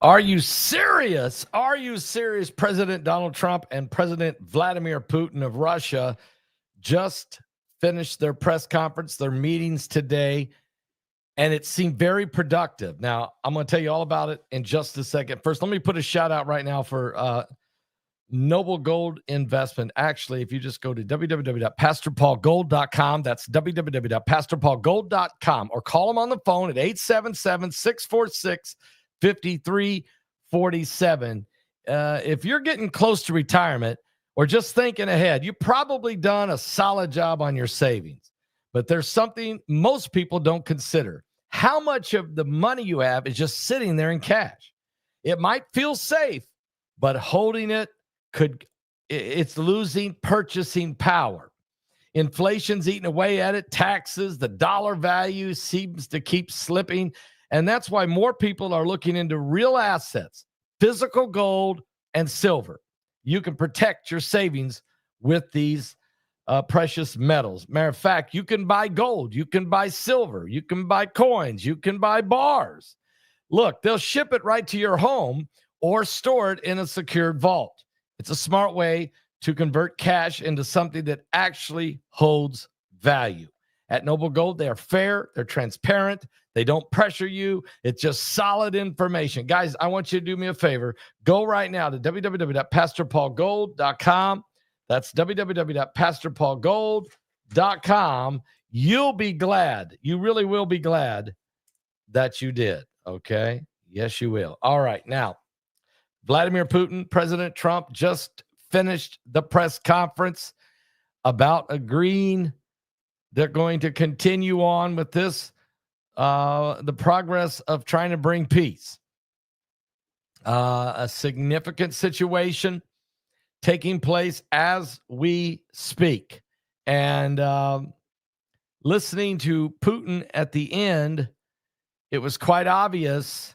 Are you serious? Are you serious? President Donald Trump and President Vladimir Putin of Russia just finished their press conference, their meetings today, and it seemed very productive. Now, I'm going to tell you all about it in just a second. First, let me put a shout out right now for Noble Gold Investment. Actually, if you just go to www.pastorpaulgold.com, that's www.pastorpaulgold.com, or call them on the phone at 877-646-5347. If you're getting close to retirement or just thinking ahead, you've probably done a solid job on your savings. But there's something most people don't consider. How much of the money you have is just sitting there in cash? It might feel safe, but holding it it's losing purchasing power. Inflation's eating away at it. Taxes, the dollar value seems to keep slipping. And that's why more people are looking into real assets, physical gold and silver. You can protect your savings with these precious metals. Matter of fact, you can buy gold, you can buy silver, you can buy coins, you can buy bars. Look, they'll ship it right to your home or store it in a secured vault. It's a smart way to convert cash into something that actually holds value. At Noble Gold, they are fair, they're transparent, they don't pressure you. It's just solid information. Guys, I want you to do me a favor. Go right now to www.pastorpaulgold.com. That's www.pastorpaulgold.com. You'll be glad. You really will be glad that you did. Okay? Yes, you will. All right. Now, Vladimir Putin, President Trump just finished the press conference about agreeing they're going to continue on with this, the progress of trying to bring peace. A significant situation taking place as we speak. And listening to Putin at the end, it was quite obvious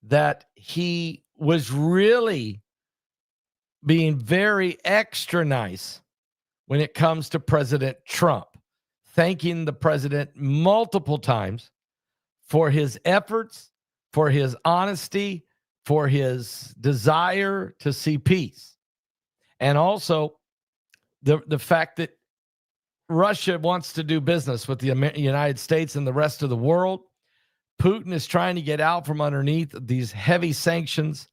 that he was really being very extra nice when it comes to President Trump, thanking the president multiple times for his efforts, for his honesty, for his desire to see peace. And also the fact that Russia wants to do business with the United States and the rest of the world. Putin is trying to get out from underneath these heavy sanctions.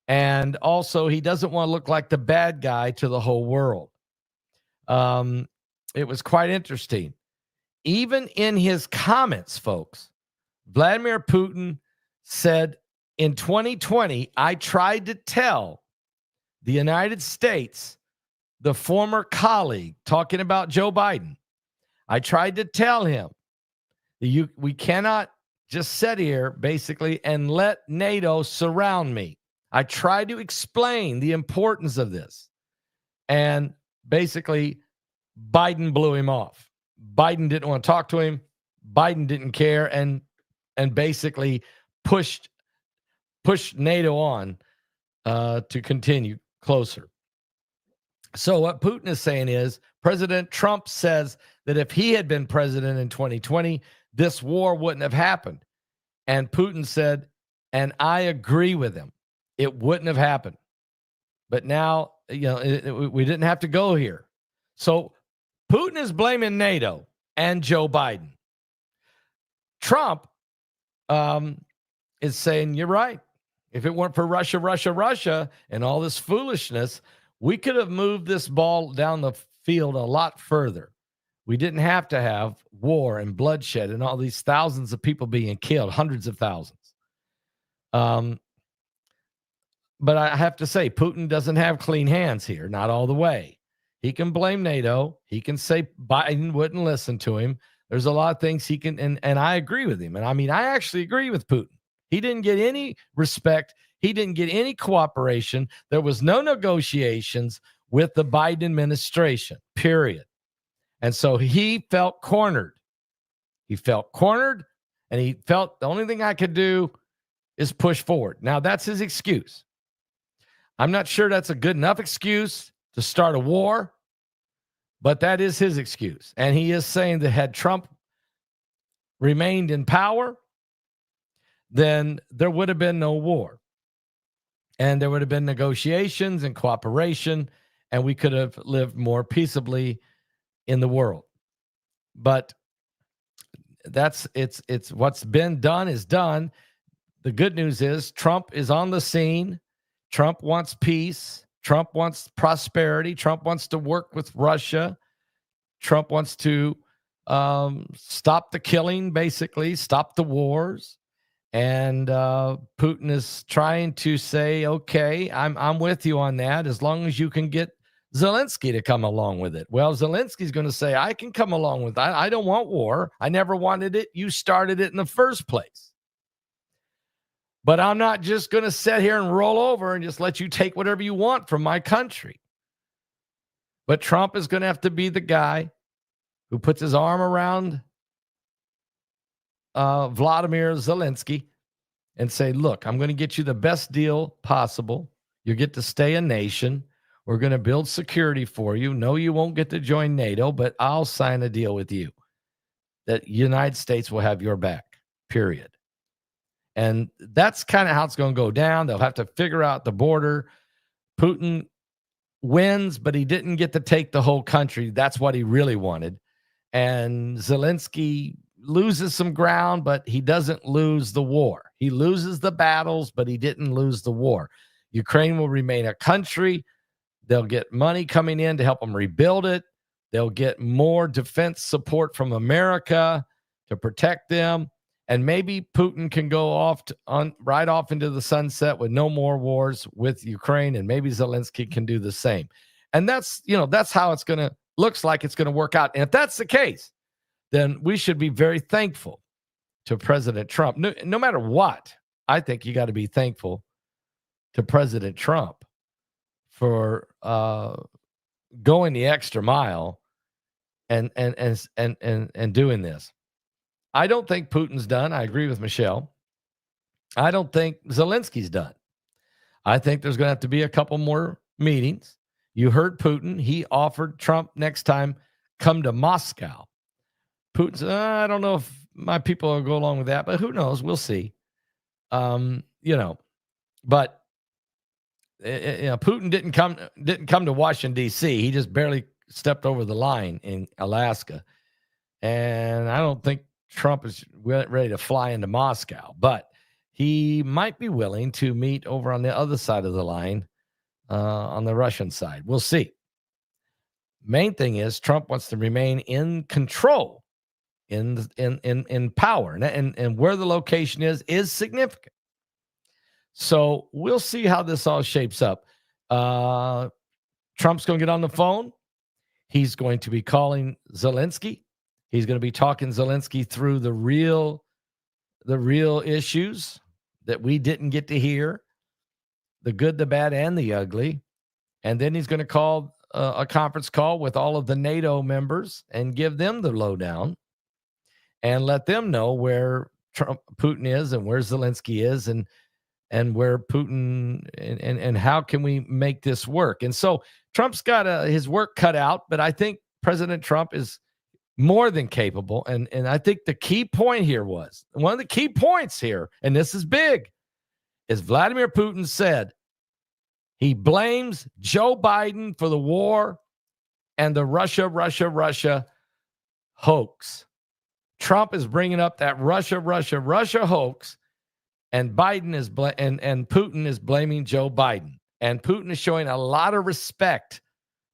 And also, he doesn't want to look like the bad guy to the whole world. It was quite interesting. Even in his comments, folks, Vladimir Putin said, in 2020, I tried to tell the United States, the former colleague, talking about Joe Biden, I tried to tell him that we cannot just sit here, basically, and let NATO surround me. I tried to explain the importance of this. And basically, Biden blew him off. Biden didn't want to talk to him. Biden didn't care and basically pushed NATO on to continue closer. So what Putin is saying is President Trump says that if he had been president in 2020, this war wouldn't have happened. And Putin said, and I agree with him, it wouldn't have happened. But now, we didn't have to go here. So Putin is blaming NATO and Joe Biden. Trump is saying, you're right. If it weren't for Russia, and all this foolishness, we could have moved this ball down the field a lot further. We didn't have to have war and bloodshed and all these thousands of people being killed, hundreds of thousands. But I have to say, Putin doesn't have clean hands here, not all the way. He can blame NATO. He can say Biden wouldn't listen to him. There's a lot of things he can, and I agree with him. And I mean, I actually agree with Putin. He didn't get any respect. He didn't get any cooperation. There was no negotiations with the Biden administration, period. And so he felt cornered. He felt cornered, and he felt the only thing I could do is push forward. Now, that's his excuse. I'm not sure that's a good enough excuse to start a war, but that is his excuse. And he is saying that had Trump remained in power, then there would have been no war. and there would have been negotiations and cooperation, and we could have lived more peaceably in the world. But it's what's been done is done. The good news is Trump is on the scene. Trump wants peace. Trump wants prosperity. Trump wants to work with Russia. Trump wants to stop the killing, basically, stop the wars. And Putin is trying to say, okay, I'm with you on that as long as you can get Zelensky to come along with it. Well, Zelensky's going to say, I can come along with that. I don't want war. I never wanted it. You started it in the first place. But I'm not just going to sit here and roll over and just let you take whatever you want from my country. But Trump is going to have to be the guy who puts his arm around Vladimir Zelensky and say, look, I'm going to get you the best deal possible. You get to stay a nation. We're going to build security for you. No, you won't get to join NATO, but I'll sign a deal with you that United States will have your back, period. And that's kind of how it's going to go down. They'll have to figure out the border. Putin wins, but he didn't get to take the whole country. That's what he really wanted. And Zelensky loses some ground, but he doesn't lose the war. He loses the battles, but he didn't lose the war. Ukraine will remain a country. They'll get money coming in to help them rebuild it. They'll get more defense support from America to protect them. And maybe Putin can go right off into the sunset with no more wars with Ukraine, and maybe Zelensky can do the same. And that's how it's going to looks like it's going to work out. And if that's the case, then we should be very thankful to President Trump. No matter what, I think you got to be thankful to President Trump for going the extra mile and doing this. I don't think Putin's done. I agree with Michelle. I don't think Zelensky's done. I think there's going to have to be a couple more meetings. You heard Putin. He offered Trump next time, come to Moscow. Putin said, I don't know if my people will go along with that, but who knows? We'll see. But Putin didn't come to Washington, D.C. He just barely stepped over the line in Alaska. And I don't think Trump is ready to fly into Moscow, but he might be willing to meet over on the other side of the line, on the Russian side. We'll see. Main thing is Trump wants to remain in control, in power, and where the location is significant. So we'll see how this all shapes up. Trump's going to get on the phone. He's going to be calling Zelensky. He's going to be talking Zelensky through the real issues that we didn't get to hear, the good, the bad, and the ugly. And then he's going to call a conference call with all of the NATO members and give them the lowdown and let them know where Putin is and where Zelensky is and where Putin and how can we make this work. And so Trump's got his work cut out, but I think President Trump is more than capable. And I think the key point here was, one of the key points here, and this is big, is Vladimir Putin said he blames Joe Biden for the war and the Russia hoax. Trump is bringing up that Russia hoax, and Biden is and Putin is blaming Joe Biden. And Putin is showing a lot of respect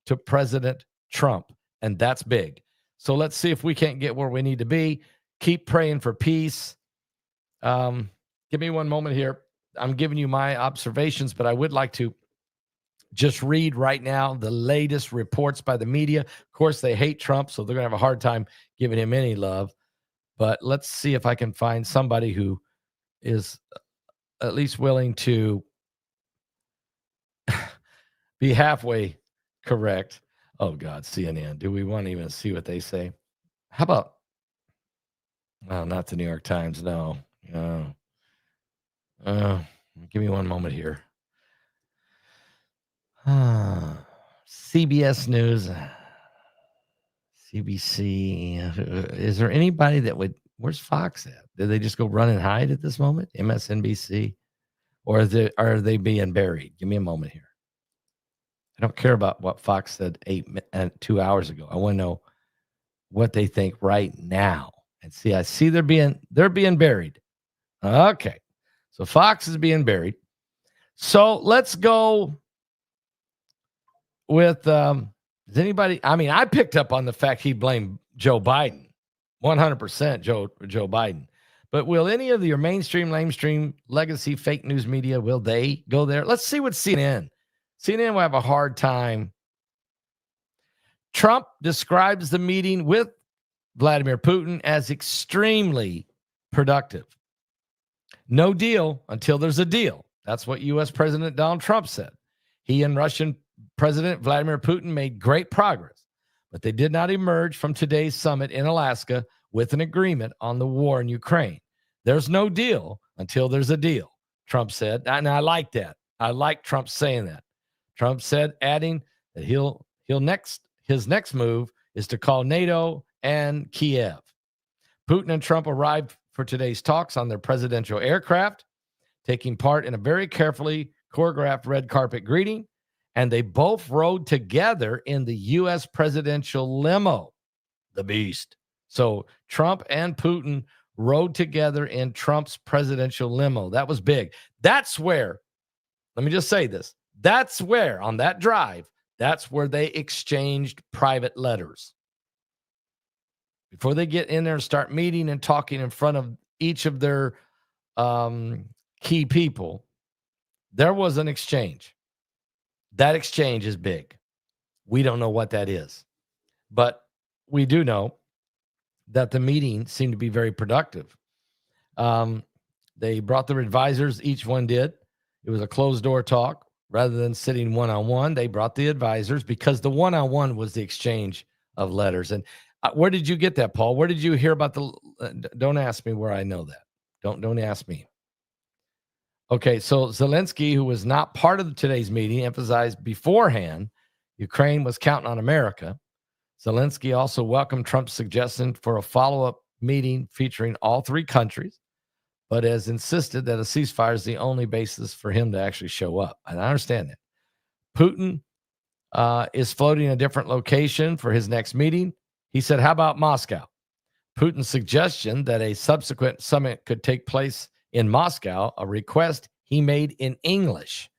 to President Trump, and that's big. So let's see if we can't get where we need to be. Keep praying for peace. Give me one moment here. I'm giving you my observations, but I would like to just read right now the latest reports by the media. Of course, they hate Trump, so they're going to have a hard time giving him any love. But let's see if I can find somebody who is at least willing to be halfway correct. Oh, God, CNN. Do we want to even see what they say? How about, well, not the New York Times, no. Give me one moment here. CBS News, CBC. Is there anybody that would, where's Fox at? Did they just go run and hide at this moment? MSNBC. or are they being buried? Give me a moment here. I don't care about what Fox said 2 hours ago. I want to know what they think right now. And I see they're being buried. Okay. So Fox is being buried. So let's go with does anybody, I mean, I picked up on the fact he blamed Joe Biden. 100% Joe Biden. But will any of your mainstream, lamestream, legacy fake news media, will they go there? Let's see what CNN will have a hard time. Trump describes the meeting with Vladimir Putin as extremely productive. No deal until there's a deal. That's what U.S. President Donald Trump said. He and Russian President Vladimir Putin made great progress, but they did not emerge from today's summit in Alaska with an agreement on the war in Ukraine. There's no deal until there's a deal, Trump said. And I like that. I like Trump saying that. Trump said, adding that his next move is to call NATO and Kiev. Putin and Trump arrived for today's talks on their presidential aircraft, taking part in a very carefully choreographed red carpet greeting, and they both rode together in the U.S. presidential limo, the Beast. So Trump and Putin rode together in Trump's presidential limo. That was big. That's where, let me just say this, that's where, on that drive, that's where they exchanged private letters. Before they get in there and start meeting and talking in front of each of their key people, there was an exchange. That exchange is big. We don't know what that is, but we do know that the meeting seemed to be very productive. They brought their advisors, each one did. It was a closed door talk rather than sitting one-on-one. They brought the advisors because the one-on-one was the exchange of letters. And where did you get that, Paul? Where did you hear about don't ask me where I know that. Don't ask me. Okay, so Zelensky, who was not part of today's meeting, emphasized beforehand Ukraine was counting on America. Zelensky also welcomed Trump's suggestion for a follow-up meeting featuring all three countries, but has insisted that a ceasefire is the only basis for him to actually show up. And I understand that. Putin is floating a different location for his next meeting. He said, how about Moscow? Putin's suggestion that a subsequent summit could take place in Moscow, a request he made in English,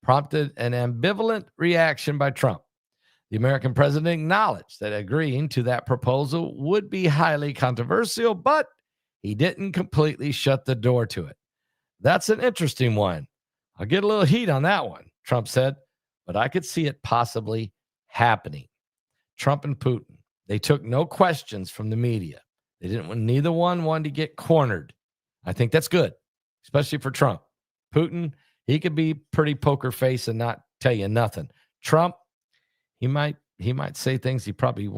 prompted an ambivalent reaction by Trump. The American president acknowledged that agreeing to that proposal would be highly controversial, but he didn't completely shut the door to it. That's an interesting one. I'll get a little heat on that one, Trump said, but I could see it possibly happening. Trump and Putin, they took no questions from the media. Neither one wanted to get cornered. I think that's good, especially for Trump. Putin, he could be pretty poker face and not tell you nothing. Trump, he might say things he probably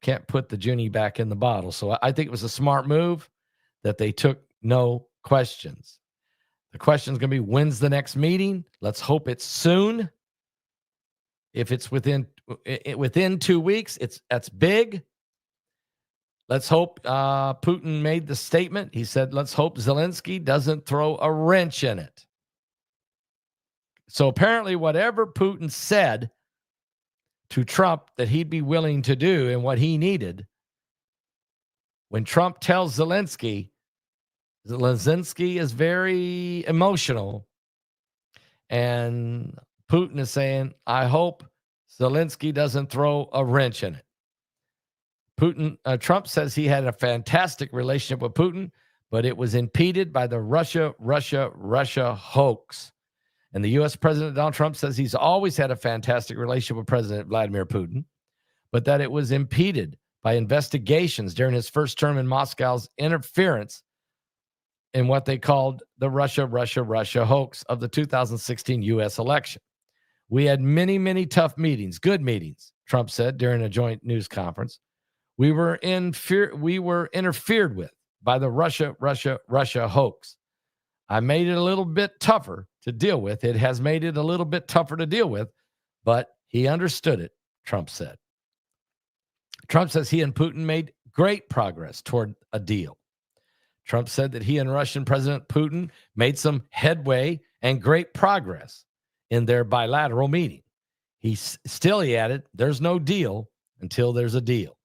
can't put the genie back in the bottle. So I think it was a smart move that they took no questions. The question is going to be, when's the next meeting? Let's hope it's soon. If it's within 2 weeks, that's big. Let's hope Putin made the statement. He said, let's hope Zelensky doesn't throw a wrench in it. So apparently whatever Putin said to Trump that he'd be willing to do and what he needed, when Trump tells Zelensky is very emotional, and Putin is saying, I hope Zelensky doesn't throw a wrench in it. Trump says he had a fantastic relationship with Putin, but it was impeded by the Russia hoax. And the U.S. President Donald Trump says he's always had a fantastic relationship with President Vladimir Putin, but that it was impeded by investigations during his first term in Moscow's interference in what they called the Russia hoax of the 2016 U.S. election. We had many, many tough meetings, good meetings, Trump said during a joint news conference. We were interfered with by the Russia hoax. I made it a little bit tougher to deal with. It has made it a little bit tougher to deal with, but he understood it, Trump said. Trump says he and Putin made great progress toward a deal. Trump said that he and Russian President Putin made some headway and great progress in their bilateral meeting. He added, there's no deal until there's a deal.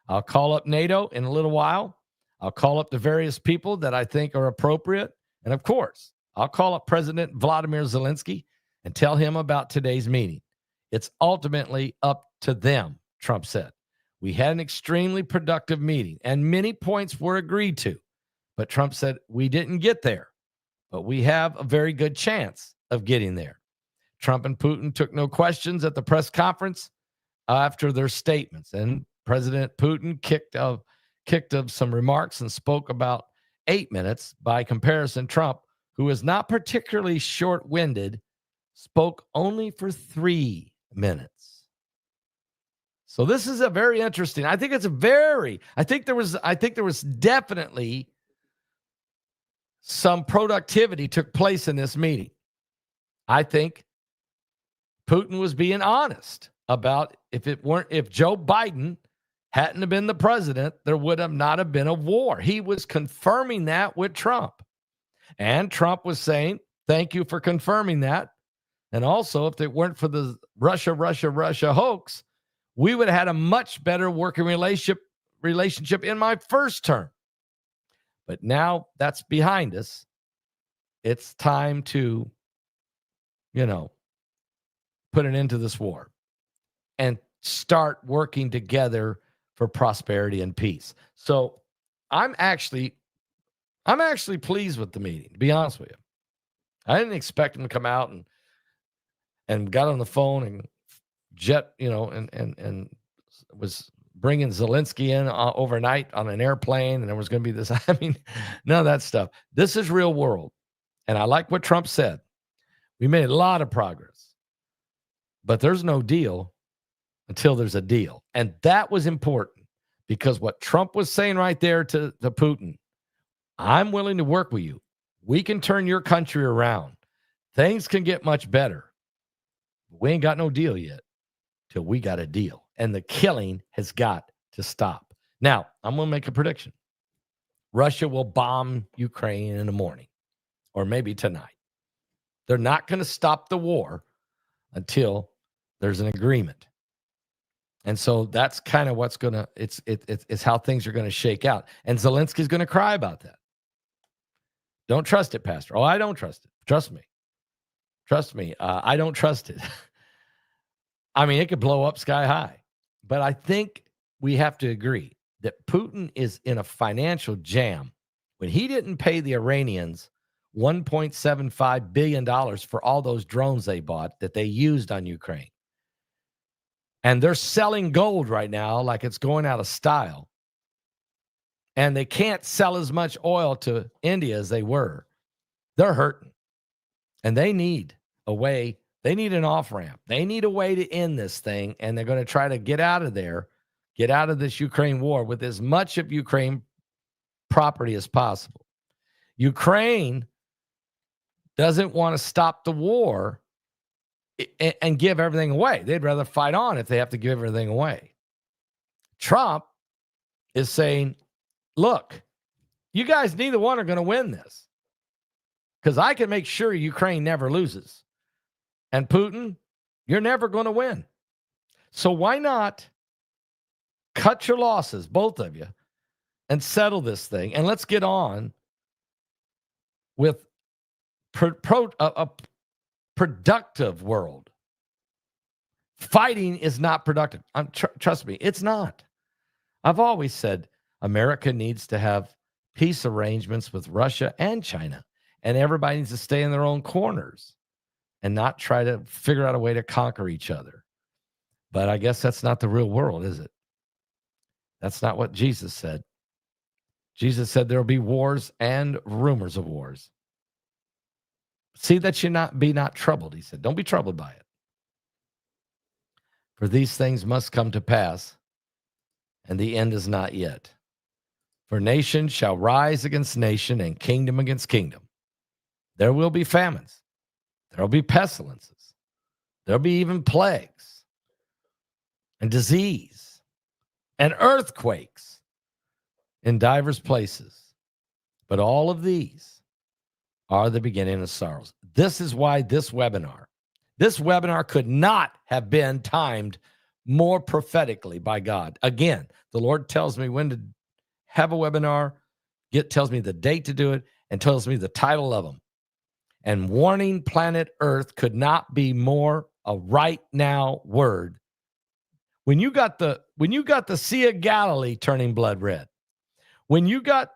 I'll call up NATO in a little while. I'll call up the various people that I think are appropriate. And of course, I'll call up President Vladimir Zelensky and tell him about today's meeting. It's ultimately up to them, Trump said. We had an extremely productive meeting and many points were agreed to. But Trump said, we didn't get there, but we have a very good chance of getting there. Trump and Putin took no questions at the press conference after their statements. And President Putin kicked of some remarks and spoke about 8 minutes. By comparison, Trump, who is not particularly short-winded, spoke only for 3 minutes. So this is a very interesting. I think there was definitely some productivity took place in this meeting. I think Putin was being honest about if Joe Biden hadn't have been the president, there would have not have been a war. He was confirming that with Trump. And Trump was saying, thank you for confirming that. And also, if it weren't for the Russia hoax, we would have had a much better working relationship in my first term. But now that's behind us. It's time to, put an end to this war and start working together for prosperity and peace. So I'm actually pleased with the meeting, to be honest with you. I didn't expect him to come out and got on the phone and and was bringing Zelensky in overnight on an airplane, and there was going to be this. I mean, none of that stuff. This is real world. And I like what Trump said. We made a lot of progress, but there's no deal until there's a deal. And that was important because what Trump was saying right there to Putin, I'm willing to work with you. We can turn your country around. Things can get much better. But we ain't got no deal yet till we got a deal. And the killing has got to stop. Now, I'm going to make a prediction. Russia will bomb Ukraine in the morning or maybe tonight. They're not going to stop the war until there's an agreement. And so that's kind of what's going to, it's how things are going to shake out. And Zelensky's going to cry about that. Don't trust it, Pastor. Oh, I don't trust it. Trust me. I don't trust it. I mean, it could blow up sky high. But I think we have to agree that Putin is in a financial jam when he didn't pay the Iranians $1.75 billion for all those drones they bought that they used on Ukraine. And they're selling gold right now like it's going out of style. And they can't sell as much oil to India as they were. They're hurting. And they need a way. They need an off-ramp. They need a way to end this thing. And they're going to try to get out of there, get out of this Ukraine war with as much of Ukraine property as possible. Ukraine doesn't want to stop the war and give everything away. They'd rather fight on if they have to give everything away. Trump is saying, look, you guys neither one are going to win this because I can make sure Ukraine never loses. And Putin, you're never going to win. So why not cut your losses, both of you, and settle this thing? And let's get on with a productive world. Fighting is not productive. Trust me, it's not. I've always said America needs to have peace arrangements with Russia and China, and everybody needs to stay in their own corners and not try to figure out a way to conquer each other. But I guess that's not the real world, is it? That's not what Jesus said. Jesus said there will be wars and rumors of wars. See that you be not troubled, he said. Don't be troubled by it. For these things must come to pass, and the end is not yet. For nation shall rise against nation, and kingdom against kingdom. There will be famines. There will be pestilences. There will be even plagues and disease and earthquakes in divers places. But all of these are the beginning of sorrows. This is why this webinar could not have been timed more prophetically by God. Again, the Lord tells me when to have a webinar, tells me the date to do it, and tells me the title of them. And warning planet Earth could not be more a right now word. When you got the Sea of Galilee turning blood red, when you got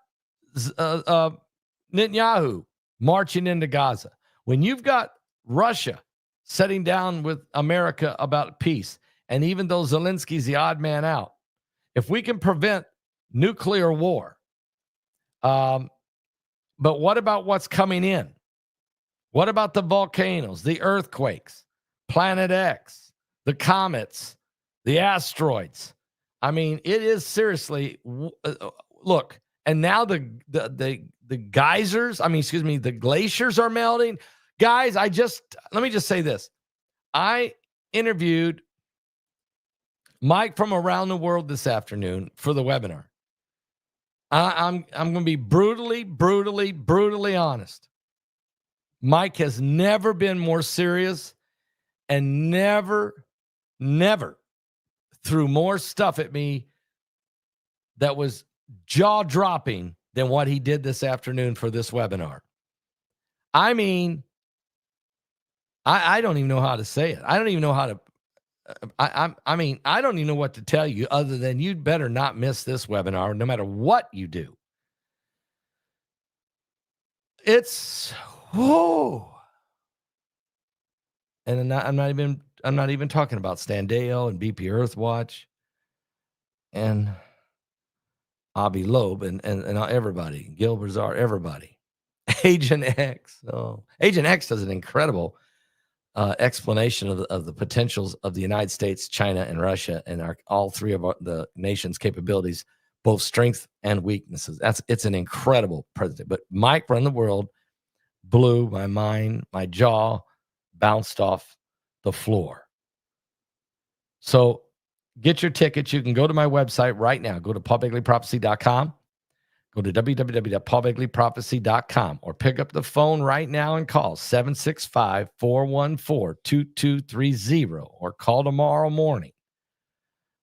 Netanyahu marching into Gaza, when you've got Russia sitting down with America about peace, and even though Zelensky's the odd man out, if we can prevent nuclear war, but what about what's coming in? What about the volcanoes, the earthquakes, Planet X, the comets, the asteroids? I mean, it is seriously, look, and now the geysers, the glaciers are melting. Guys, let me just say this. I interviewed Mike from around the world this afternoon for the webinar. I'm going to be brutally honest. Mike has never been more serious and never threw more stuff at me that was jaw-dropping than what he did this afternoon for this webinar. I mean, I don't even know how to say it. I don't even know how to I don't even know what to tell you other than you'd better not miss this webinar no matter what you do. It's whoa. And I'm not even talking about Standeo and BP Earthwatch and Avi Loeb and everybody, Gil Bazaar, everybody. Agent X. Oh, Agent X does an incredible explanation of the potentials of the United States, China, and Russia, and all three of the nation's capabilities, both strengths and weaknesses. It's an incredible president. But Mike Run the World blew my mind, my jaw bounced off the floor. So get your tickets. You can go to my website right now. Go to paulbegleyprophecy.com. Go to www.paulbegleyprophecy.com or pick up the phone right now and call 765-414-2230 or call tomorrow morning.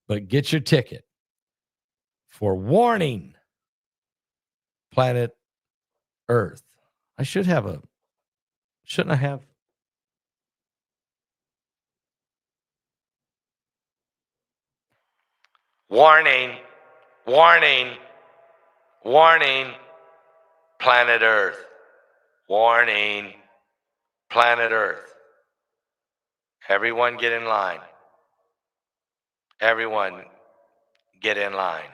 But get your ticket for Warning Planet Earth. Shouldn't I have? Warning, Planet Earth. Warning, Planet Earth. Everyone get in line. Everyone get in line.